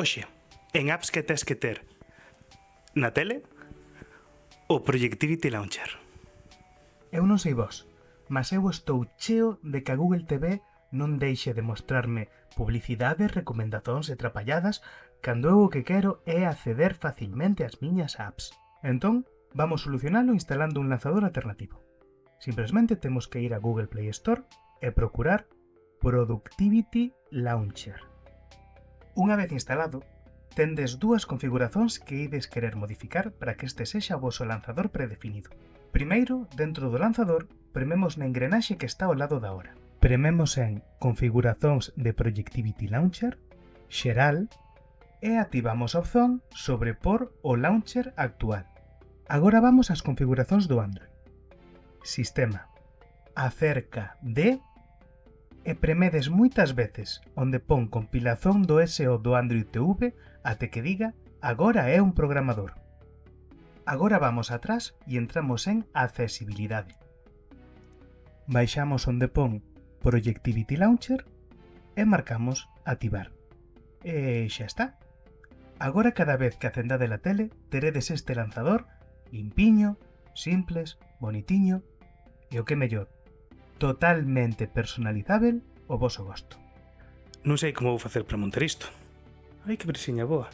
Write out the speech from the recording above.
Oxe, en apps que tes que ter na tele, o Projectivity Launcher. Eu non sei vos, mas eu estou cheo de que a Google TV non deixe de mostrarme publicidades, recomendacións e trapalladas cando eu o que quero é acceder facilmente ás miñas apps. Entón, vamos solucionalo instalando un lanzador alternativo. Simplemente temos que ir a Google Play Store e procurar Productivity Launcher. Unha vez instalado, tendes dúas configuracións que ides querer modificar para que este sexa o voso lanzador predefinido. Primeiro, dentro do lanzador, prememos na engrenaxe que está ao lado da hora. Prememos en Configuracións de Projectivity Launcher, Xeral, e activamos a opción Sobrepor o launcher actual. Agora vamos ás configuracións do Android. Sistema, acerca de, e premedes moitas veces onde pon compilación do SO do Android TV até que diga agora é un programador. Agora vamos atrás e entramos en accesibilidade. Baixamos onde pon Projectivity Launcher e marcamos activar. E xa está. Agora cada vez que acendade a tele teredes este lanzador limpiño, simples, bonitiño e o que mellor, totalmente personalizável ao voso gosto. Non sei como vou facer para montar isto. Ai, que brisiña boa.